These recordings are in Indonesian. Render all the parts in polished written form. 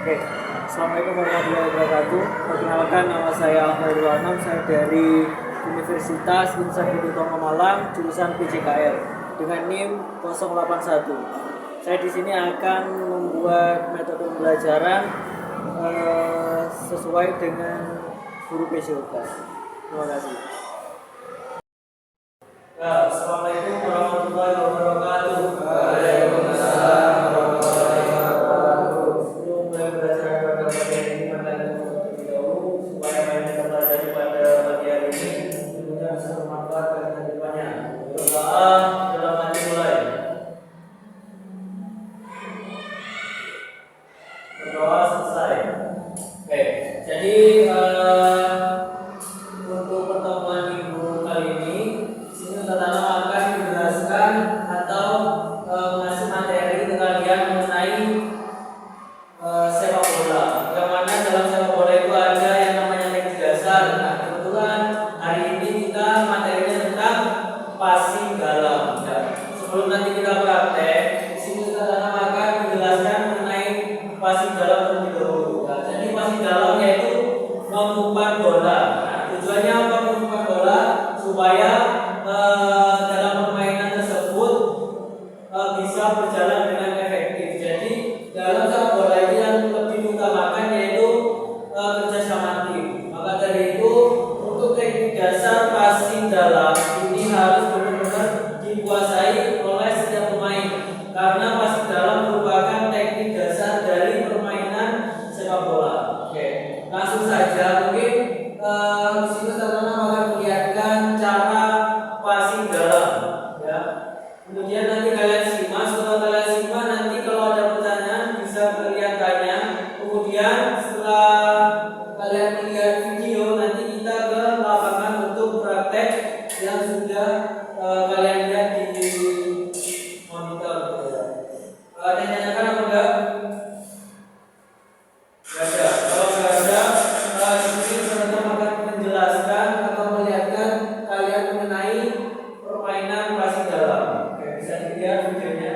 Oke, Assalamualaikum warahmatullahi wabarakatuh. Perkenalkan, nama saya Ahmad Wanam, saya dari Universitas Insan Biditomo Malang, jurusan PJKR dengan NIM 081. Saya di sini akan membuat metode pembelajaran sesuai dengan guru PJOK. Terima kasih. Assalamualaikum warahmatullahi wabarakatuh. Berdoa selesai. Oke, jadi untuk pertemuan minggu kali ini, sini pertama akan menjelaskan atau mengasih materi ke kalian mengenai sepak bola. Yang mana dalam sepak bola itu ada yang namanya teknik dasar. Nah, kebetulan hari ini kita materinya tentang passing dalam. Ya. Sebelum nanti kita praktek, di sini kita akan menjelaskan mengenai passing dalam terlebih dahulu. Nah, jadi passing dalam yaitu mengumpan bola. Nah, tujuannya apa mengumpan bola? Supaya dalam permainan tersebut bisa berjalan dengan efektif. Jadi dalam sepak bola ini yang lebih diutamakan yaitu kerjasama tim. Maka dari itu untuk teknik dasar passing dalam ini harus benar-benar dikuasai oleh setiap pemain karena passing dalam merupakan teknik dasar dari permainan sepak bola. Oke, langsung saja mungkin di sini teman-teman akan melihatkan cara passing dalam, ya. Kemudian nanti kalian simak, setelah kalian simak nanti kalau ada pertanyaan bisa kalian tanya. Kemudian setelah kalian melihat video nanti kita ke lapangan untuk praktek yang sudah kalian lihat di monitor. Ada yang tanyakan apa enggak? Enggak ada. Kalau enggak ada, di sini teman-teman akan menjelaskan atau melihatkan kalian mengenai permainan passing dalam. Oke, bisa dilihat videonya.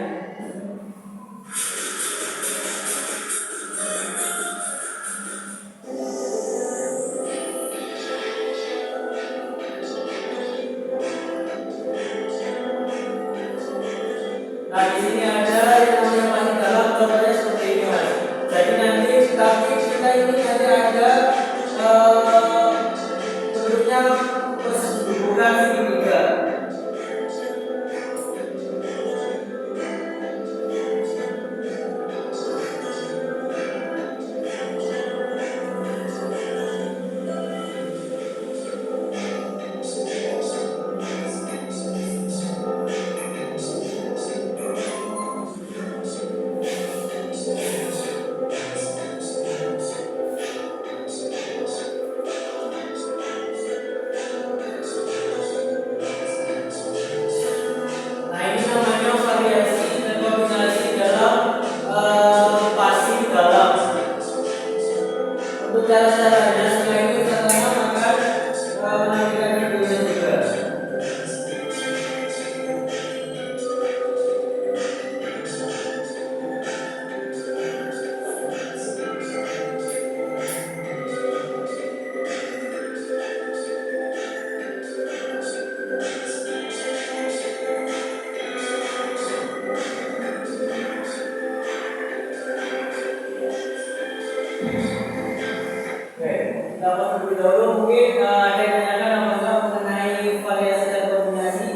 Nah, di sini ada yang namanya passing dalam, contohnya seperti ini, Mas. Jadi nanti tapi kita ini nanti ada bentuknya bukan segitiga. Nah, ini namanya variasi dan kombinasi dalam passing dalam. Untuk cara-caranya setelah itu pertama akan menampilkan videonya juga. Oke, dapat terlebih dahulu mungkin ada yang tanyakan apakah mengenai variasi dan kombinasi.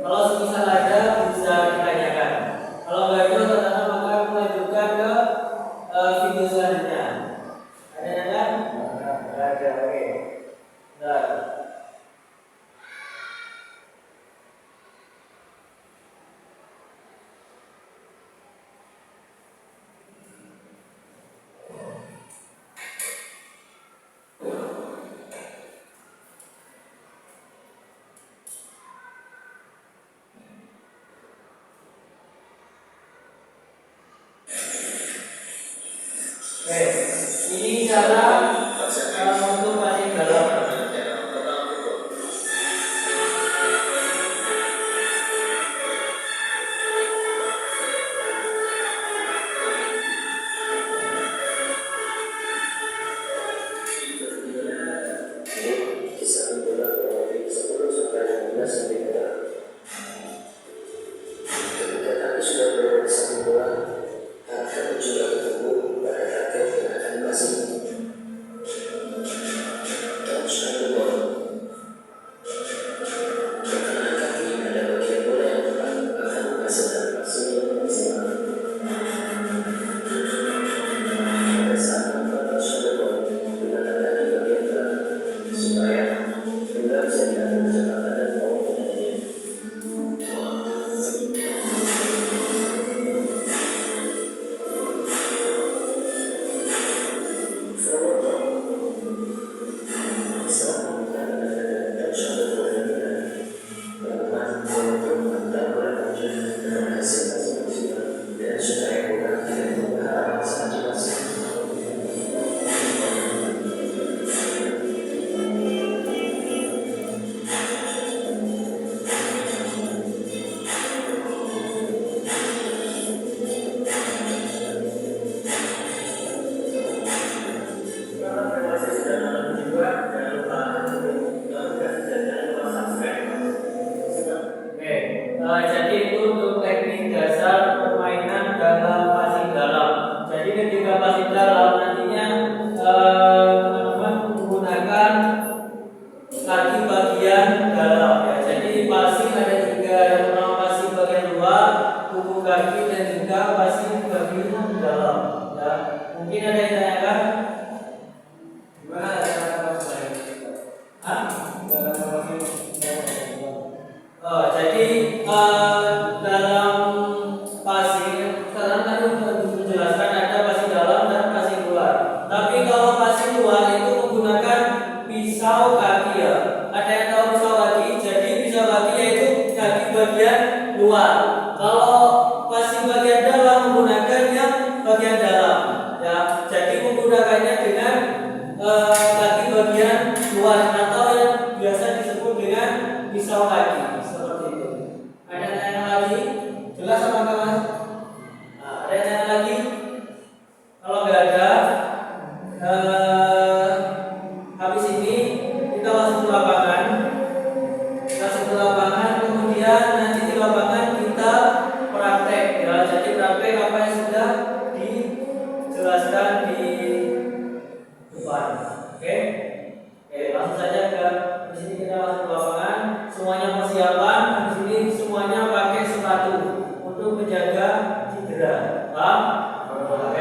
Kalau semisal ada bisa ditanyakan. Kalau nggak ada, teman-teman akan melanjutkan ke video selanjutnya. Ada yang tanyakan? Nggak ada. Oke. Nah. Oke, ini cara untuk passing dalam. pasti dalam nantinya teman-teman menggunakan kaki bagian dalam ya. Jadi passing ada tiga, yang pertama passing bagian luar, kuku kaki, dan juga passing bagian dalam ya. Mungkin ada yang tanyakan gimana cara passing? Jadi dalam passing sekarang kan menjelaskan ada passing dalam dan passing luar. Tapi kalau passing luar itu menggunakan pisau kaki ya. Ada yang tahu pisau kaki? Jadi pisau kaki yaitu kaki bagian luar. Kalau passing bagian dalam menggunakan yang bagian dalam ya. Jadi menggunakannya dengan kaki bagian luar atau yang biasa disebut dengan pisau kaki. Ada yang tanya lagi? Jelas apa enggak mas? Ada yang tanya lagi? Kalau nggak ada, habis ini kita langsung ke lapangan. Kemudian nanti di lapangan kita praktek ya. Jadi praktek apa yang sudah dijelaskan di depan. Oke? Langsung saja ke di sini kita langsung ke lapangan. Semuanya persiapan. Di sini semuanya pakai sepatu untuk menjaga cedera. Paham? Oke.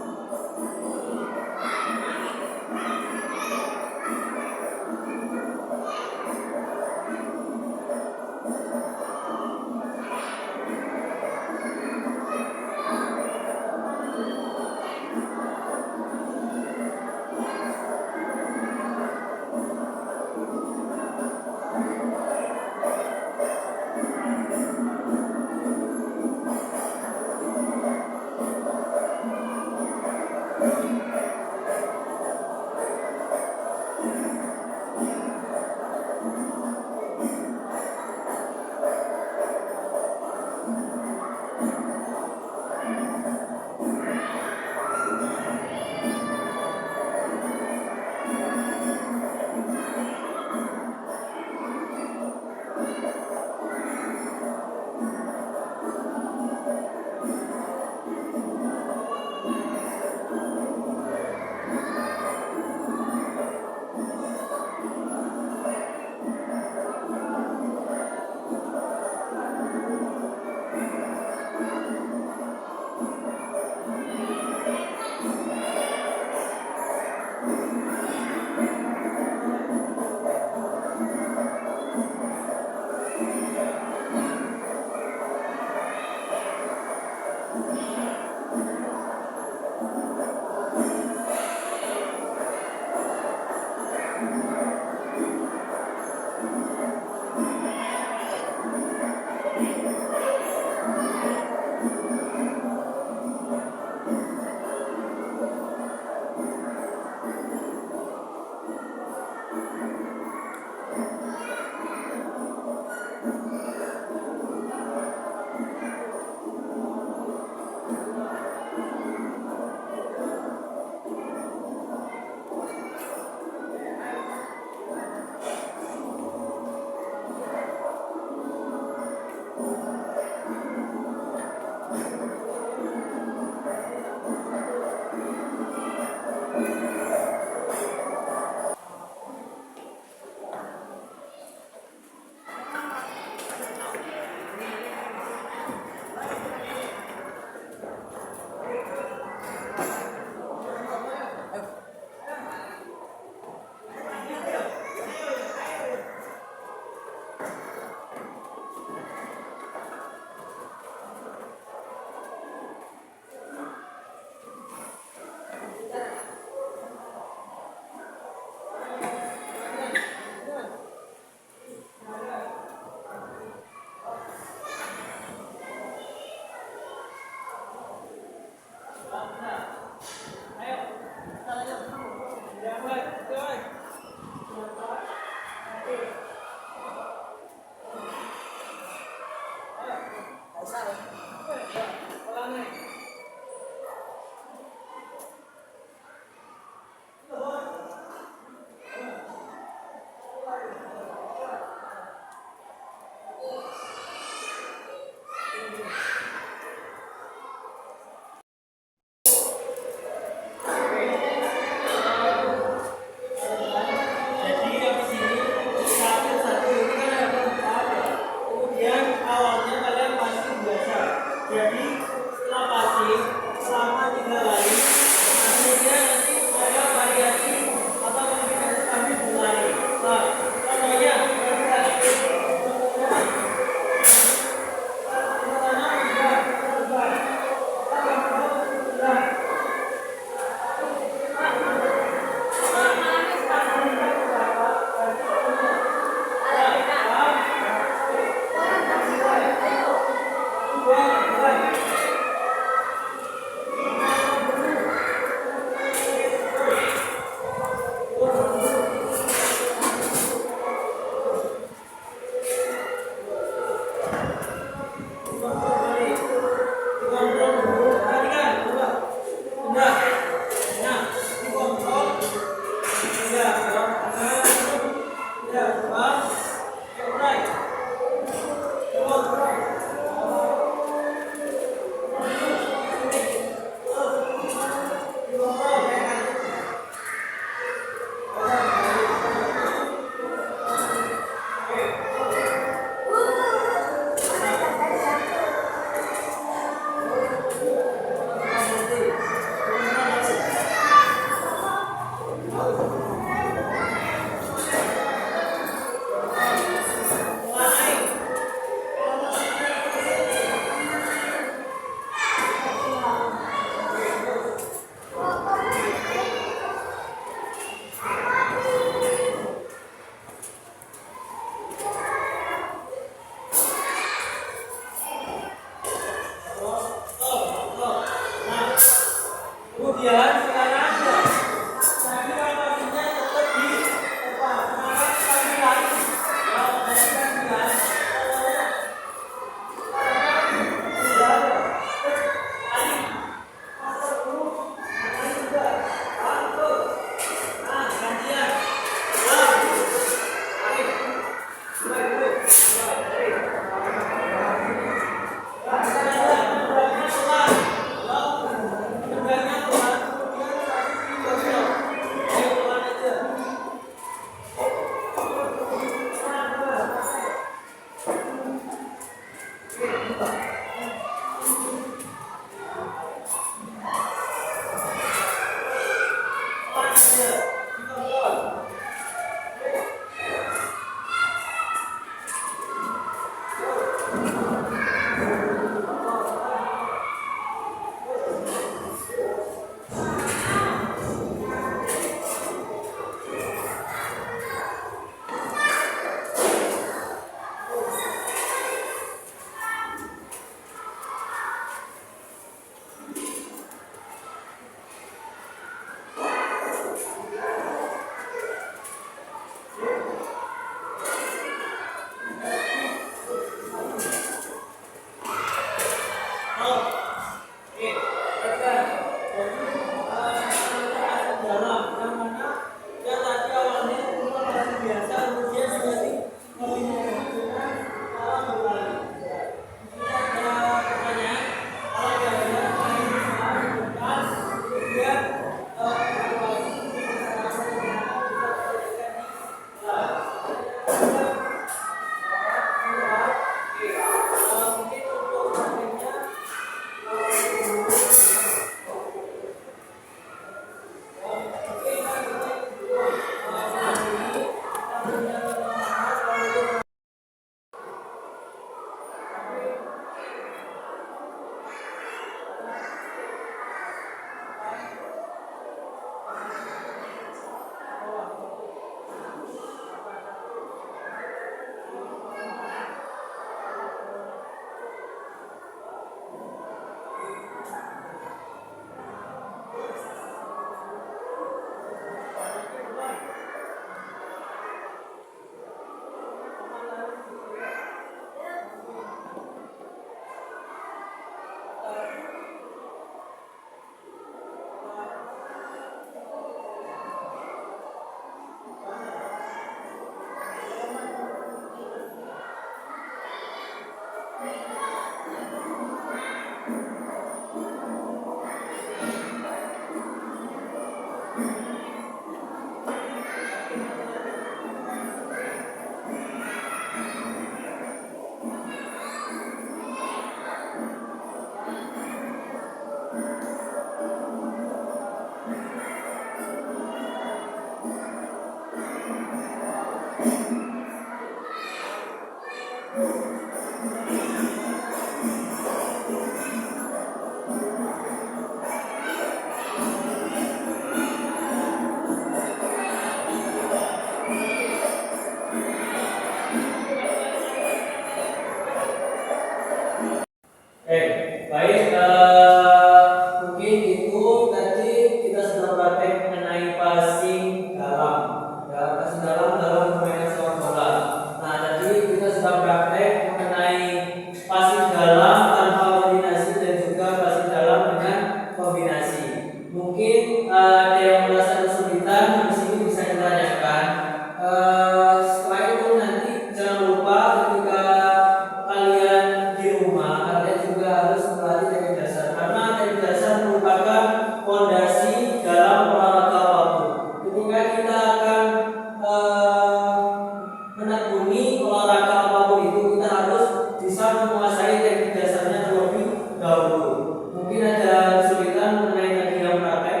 menekuni olahraga apapun itu kita harus bisa menguasai teknik dasarnya terlebih dahulu. Mungkin ada kesulitan mengenai tadi yang praktek,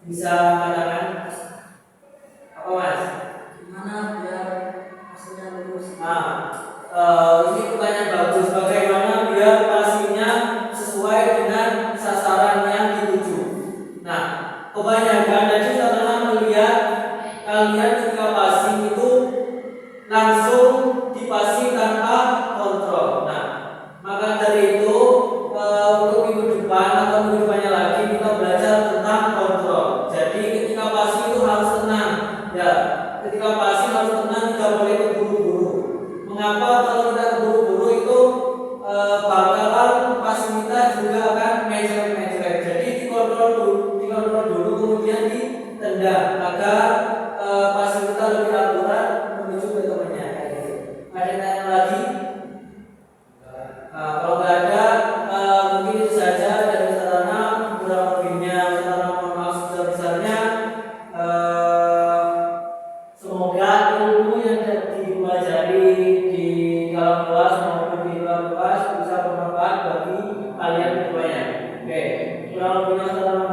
bisa katakan apa mas? Gimana biar hasilnya lurus? Ini pertanyaan bagus. Bagaimana biar passingnya sesuai dengan sasaran yang dituju? Nah, kebanyakan tadi saya melihat kalian ketika passing itu langsung dipasing tanpa kontrol. Nah, maka dari itu untuk minggu depan atau minggu depannya lagi kita belajar tentang kontrol. Jadi ketika passing itu harus tenang, ya. Ketika passing harus tenang, tidak boleh terburu-buru. Mengapa kalau kita terburu-buru itu bakalan passing kita juga akan mecret-mecret. Jadi dikontrol dulu kemudian ditendang agar passing kita lebih akurat menuju ke temannya. Ada yang tanya lagi? Kalau nggak ada, mungkin itu saja dari sarana kurang lebihnya. Sarana mohon maaf sebesar-besarnya. Semoga ilmu yang dipelajari di dalam kelas maupun di luar kelas bisa bermanfaat bagi kalian semuanya. Oke, kurang lebihnya sarana